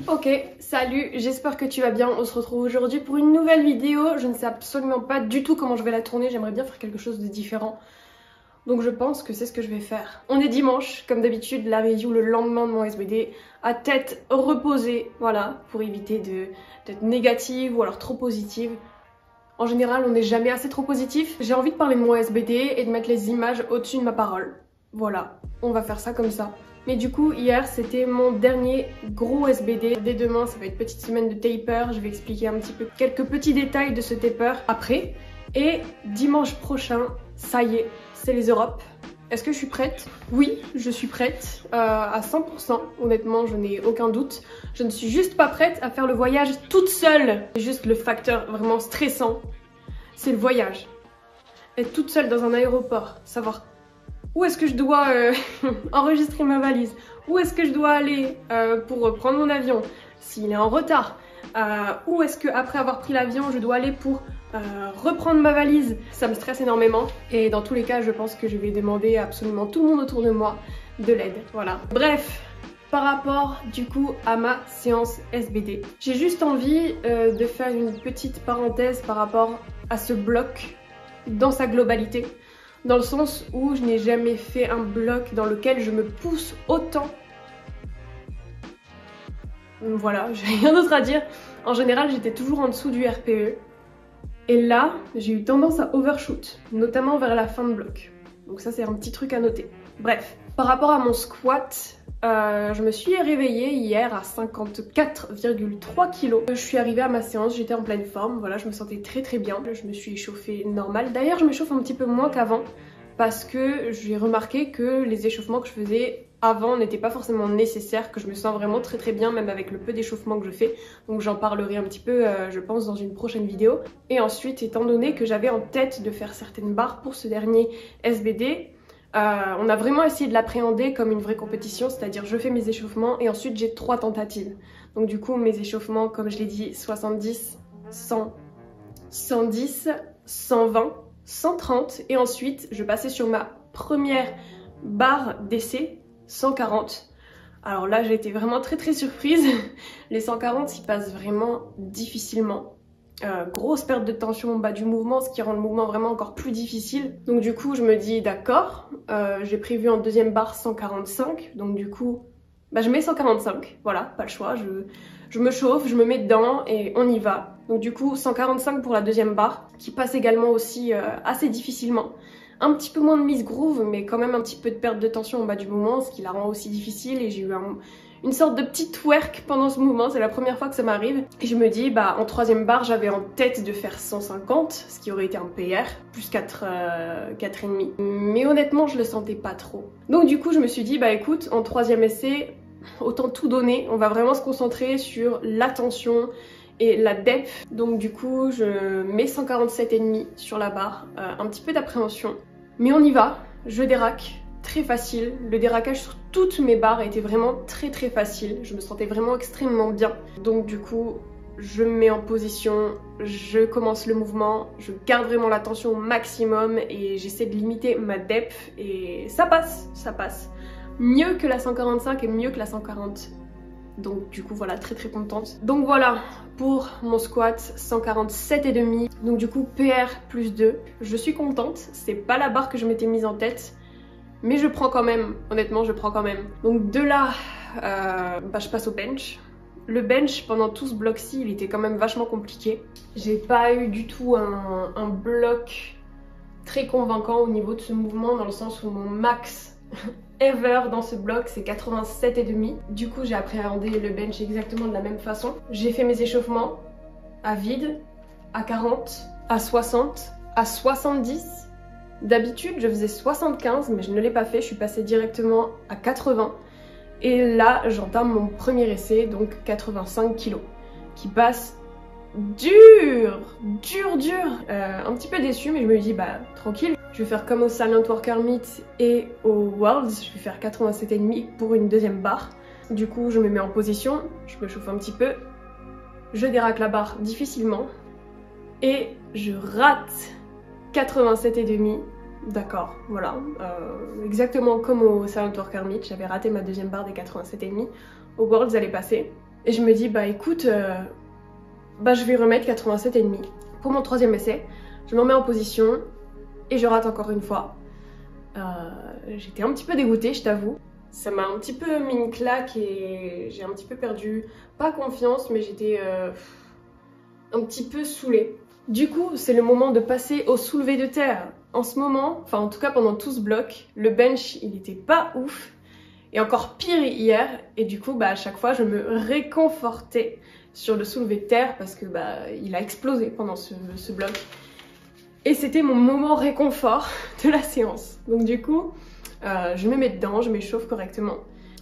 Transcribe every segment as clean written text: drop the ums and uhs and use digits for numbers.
Ok, salut, j'espère que tu vas bien. On se retrouve aujourd'hui pour une nouvelle vidéo. Je ne sais absolument pas du tout comment je vais la tourner. J'aimerais bien faire quelque chose de différent. Donc je pense que c'est ce que je vais faire. On est dimanche, comme d'habitude, la review le lendemain de mon SBD, à tête reposée, voilà, pour éviter d'être négative ou alors trop positive. En général, on n'est jamais assez trop positif. J'ai envie de parler de mon SBD et de mettre les images au-dessus de ma parole. Voilà, on va faire ça comme ça. Mais du coup, hier, c'était mon dernier gros SBD. Dès demain, ça va être petite semaine de taper. Je vais expliquer un petit peu quelques petits détails de ce taper après. Et dimanche prochain, ça y est, c'est les Europes. Est-ce que je suis prête? Oui, je suis prête à 100%. Honnêtement, je n'ai aucun doute. Je ne suis juste pas prête à faire le voyage toute seule. C'est juste le facteur vraiment stressant. C'est le voyage. Être toute seule dans un aéroport, savoir où est-ce que je dois enregistrer ma valise, où est-ce que je dois aller pour prendre mon avion, s'il est en retard, où est-ce que après avoir pris l'avion, je dois aller pour reprendre ma valise. Ça me stresse énormément et dans tous les cas, je pense que je vais demander à absolument tout le monde autour de moi de l'aide. Voilà. Bref. Par rapport du coup à ma séance SBD, j'ai juste envie de faire une petite parenthèse par rapport à ce bloc dans sa globalité, dans le sens où je n'ai jamais fait un bloc dans lequel je me pousse autant. Voilà, j'ai rien d'autre à dire. En général, j'étais toujours en dessous du RPE. Et là, j'ai eu tendance à overshoot, notamment vers la fin de bloc. Donc ça, c'est un petit truc à noter. Bref, par rapport à mon squat, je me suis réveillée hier à 54,3 kg. Je suis arrivée à ma séance, j'étais en pleine forme, voilà, je me sentais très bien. Je me suis échauffée normal. D'ailleurs, je m'échauffe un petit peu moins qu'avant parce que j'ai remarqué que les échauffements que je faisais avant n'étaient pas forcément nécessaires, que je me sens vraiment très bien, même avec le peu d'échauffement que je fais. Donc j'en parlerai un petit peu, je pense, dans une prochaine vidéo. Et ensuite, étant donné que j'avais en tête de faire certaines barres pour ce dernier SBD, on a vraiment essayé de l'appréhender comme une vraie compétition, c'est-à-dire je fais mes échauffements et ensuite j'ai 3 tentatives. Donc du coup mes échauffements, comme je l'ai dit, 70, 100, 110, 120, 130 et ensuite je passais sur ma première barre d'essai, 140. Alors là j'ai été vraiment très surprise, les 140 ils passent vraiment difficilement. Grosse perte de tension au bas du mouvement, ce qui rend le mouvement vraiment encore plus difficile. Donc du coup je me dis d'accord, j'ai prévu en deuxième barre 145, donc du coup je mets 145, voilà, pas le choix, je me chauffe, je me mets dedans et on y va. Donc du coup 145 pour la deuxième barre, qui passe également aussi assez difficilement. Un petit peu moins de mise groove, mais quand même un petit peu de perte de tension au bas du mouvement, ce qui la rend aussi difficile, et j'ai eu une sorte de petit twerk pendant ce mouvement, c'est la première fois que ça m'arrive. Et je me dis, en troisième barre, j'avais en tête de faire 150, ce qui aurait été un PR, plus 4,5. Mais honnêtement, je le sentais pas trop. Donc du coup, je me suis dit, écoute, en troisième essai, autant tout donner, on va vraiment se concentrer sur la tension et la depth. Donc du coup, je mets 147,5 sur la barre, un petit peu d'appréhension. Mais on y va, je déraque. Très facile, le déraquage sur toutes mes barres était vraiment très facile, je me sentais vraiment extrêmement bien. Donc du coup, je me mets en position, je commence le mouvement, je garde vraiment la tension au maximum et j'essaie de limiter ma depth et ça passe. Mieux que la 145 et mieux que la 140. Donc du coup voilà, très contente. Donc voilà pour mon squat, 147,5. Donc du coup PR plus 2, je suis contente, c'est pas la barre que je m'étais mise en tête. Mais je prends quand même, honnêtement je prends quand même. Donc de là, je passe au bench. Le bench pendant tout ce bloc-ci, il était quand même vachement compliqué. J'ai pas eu du tout un bloc très convaincant au niveau de ce mouvement, dans le sens où mon max ever dans ce bloc c'est 87,5. Du coup j'ai appréhendé le bench exactement de la même façon. J'ai fait mes échauffements à vide, à 40, à 60, à 70. D'habitude, je faisais 75, mais je ne l'ai pas fait, je suis passée directement à 80. Et là, j'entame mon premier essai, donc 85 kg, qui passe dur. Un petit peu déçue, mais je me dis, tranquille. Je vais faire comme au Silent Worker Meet et au Worlds, je vais faire 87,5 pour une deuxième barre. Du coup, je me mets en position, je me chauffe un petit peu, je déraque la barre difficilement, et je rate 87,5. D'accord, voilà. Exactement comme au Silent Worker Meet, j'avais raté ma deuxième barre des 87,5. Au Worlds, elle est passée. Et je me dis bah écoute, je vais remettre 87,5. Pour mon troisième essai, je me remets en position et je rate encore une fois. J'étais un petit peu dégoûtée, je t'avoue. Ça m'a un petit peu mis une claque et j'ai un petit peu perdu, pas confiance, mais j'étais un petit peu saoulée. Du coup, c'est le moment de passer au soulevé de terre. En ce moment, enfin en tout cas pendant tout ce bloc, le bench il était pas ouf. Et encore pire hier, et du coup à chaque fois je me réconfortais sur le soulevé de terre parce que il a explosé pendant ce bloc. Et c'était mon moment réconfort de la séance. Donc du coup, je me mets dedans, je m'échauffe correctement.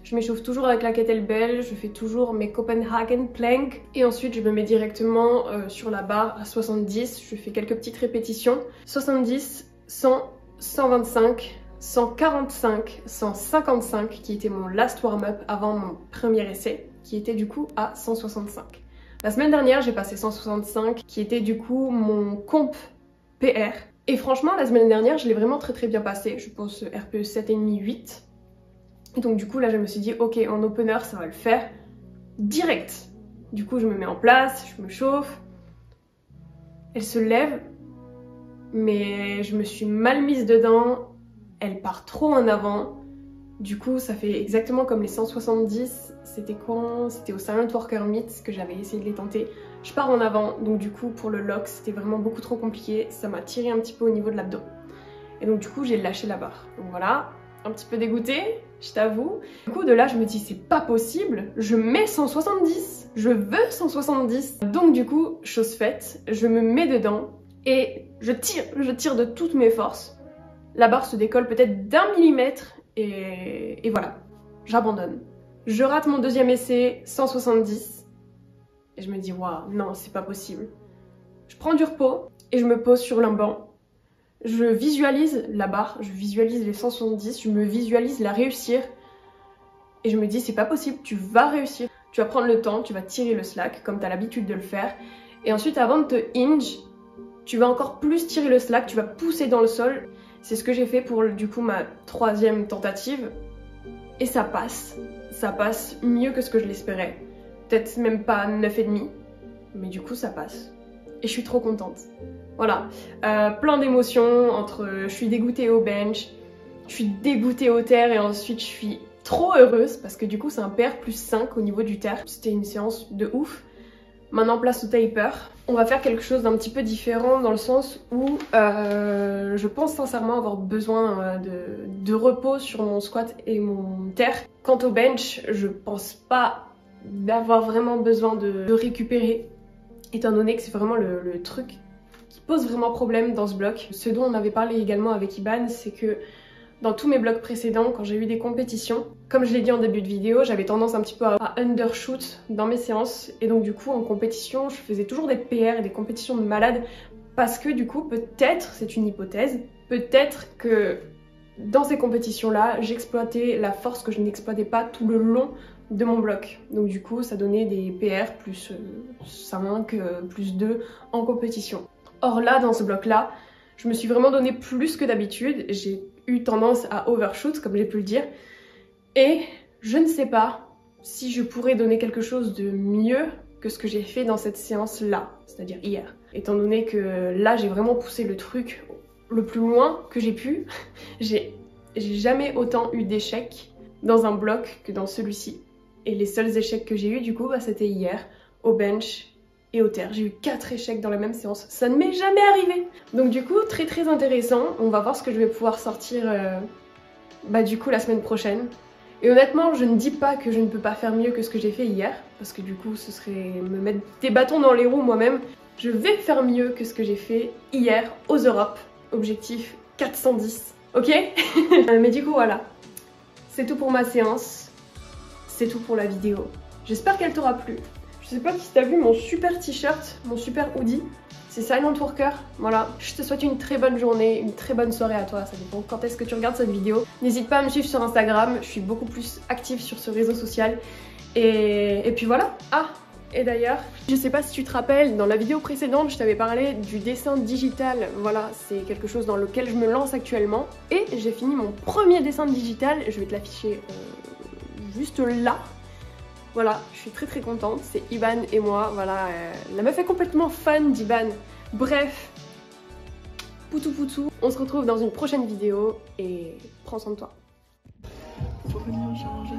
Je m'échauffe toujours avec la kettlebell, je fais toujours mes Copenhagen plank. Et ensuite je me mets directement sur la barre à 70, je fais quelques petites répétitions. 70, 100, 125, 145, 155 qui était mon last warm-up avant mon premier essai, qui était du coup à 165. La semaine dernière j'ai passé 165 qui était du coup mon comp PR. Et franchement la semaine dernière je l'ai vraiment très bien passé, je pense RPE 7,5, 8. Et donc du coup là je me suis dit ok en opener ça va le faire direct. Du coup je me mets en place, je me chauffe, elle se lève, mais je me suis mal mise dedans. Elle part trop en avant, du coup ça fait exactement comme les 170, c'était quand? C'était au Silent Worker Meet que j'avais essayé de les tenter. Je pars en avant, donc du coup pour le lock c'était vraiment beaucoup trop compliqué, ça m'a tiré un petit peu au niveau de l'abdos. Et donc du coup j'ai lâché la barre, donc voilà, un petit peu dégoûtée, je t'avoue. Du coup de là je me dis c'est pas possible, je mets 170, je veux 170. Donc du coup, chose faite, je me mets dedans et je tire de toutes mes forces. La barre se décolle peut-être d'1 millimètre et voilà, j'abandonne. Je rate mon deuxième essai, 170, et je me dis waouh, non c'est pas possible. Je prends du repos et je me pose sur un banc. Je visualise la barre, je visualise les 170, je me visualise la réussir et je me dis c'est pas possible, tu vas réussir. Tu vas prendre le temps, tu vas tirer le slack comme tu as l'habitude de le faire et ensuite avant de te hinge, tu vas encore plus tirer le slack, tu vas pousser dans le sol. C'est ce que j'ai fait pour du coup ma troisième tentative et ça passe mieux que ce que je l'espérais. Peut-être même pas 9,5, mais du coup ça passe. Et je suis trop contente. Voilà, plein d'émotions entre je suis dégoûtée au bench, je suis dégoûtée au terre et ensuite je suis trop heureuse parce que du coup c'est un PR plus 5 au niveau du terre. C'était une séance de ouf. Maintenant place au taper. On va faire quelque chose d'un petit peu différent dans le sens où je pense sincèrement avoir besoin de repos sur mon squat et mon terre. Quant au bench, je pense pas d'avoir vraiment besoin de récupérer étant donné que c'est vraiment le truc qui pose vraiment problème dans ce bloc. Ce dont on avait parlé également avec Iban, c'est que dans tous mes blocs précédents, quand j'ai eu des compétitions, comme je l'ai dit en début de vidéo, j'avais tendance un petit peu à undershoot dans mes séances. Et donc du coup, en compétition, je faisais toujours des PR et des compétitions de malade. Parce que du coup, peut-être, c'est une hypothèse, peut-être que dans ces compétitions-là, j'exploitais la force que je n'exploitais pas tout le long de mon bloc. Donc du coup, ça donnait des PR plus 5, plus 2 en compétition. Or là, dans ce bloc-là, je me suis vraiment donné plus que d'habitude. J'ai eu tendance à overshoot, comme j'ai pu le dire. Et je ne sais pas si je pourrais donner quelque chose de mieux que ce que j'ai fait dans cette séance-là, c'est-à-dire hier. Étant donné que là, j'ai vraiment poussé le truc le plus loin que j'ai pu. J'ai jamais autant eu d'échecs dans un bloc que dans celui-ci. Et les seuls échecs que j'ai eu, du coup, c'était hier, au bench et au terre. J'ai eu 4 échecs dans la même séance. Ça ne m'est jamais arrivé. Donc du coup, très intéressant. On va voir ce que je vais pouvoir sortir du coup la semaine prochaine. Et honnêtement, je ne dis pas que je ne peux pas faire mieux que ce que j'ai fait hier, parce que du coup, ce serait me mettre des bâtons dans les roues moi-même. Je vais faire mieux que ce que j'ai fait hier aux Europes. Objectif 410. Ok. Mais du coup, voilà. C'est tout pour ma séance. C'est tout pour la vidéo. J'espère qu'elle t'aura plu. Je sais pas si t'as vu mon super t-shirt, mon super hoodie. C'est Silent Worker. Voilà. Je te souhaite une très bonne journée, une très bonne soirée à toi. Ça dépend quand est-ce que tu regardes cette vidéo. N'hésite pas à me suivre sur Instagram. Je suis beaucoup plus active sur ce réseau social. Et puis voilà. Ah, et d'ailleurs, je sais pas si tu te rappelles, dans la vidéo précédente, je t'avais parlé du dessin digital. Voilà, c'est quelque chose dans lequel je me lance actuellement. Et j'ai fini mon premier dessin digital. Je vais te l'afficher juste là. Voilà, je suis très contente, c'est Iban et moi, voilà, la meuf est complètement fan d'Iban. Bref, poutou poutou, on se retrouve dans une prochaine vidéo et prends soin de toi. Faut venir changer.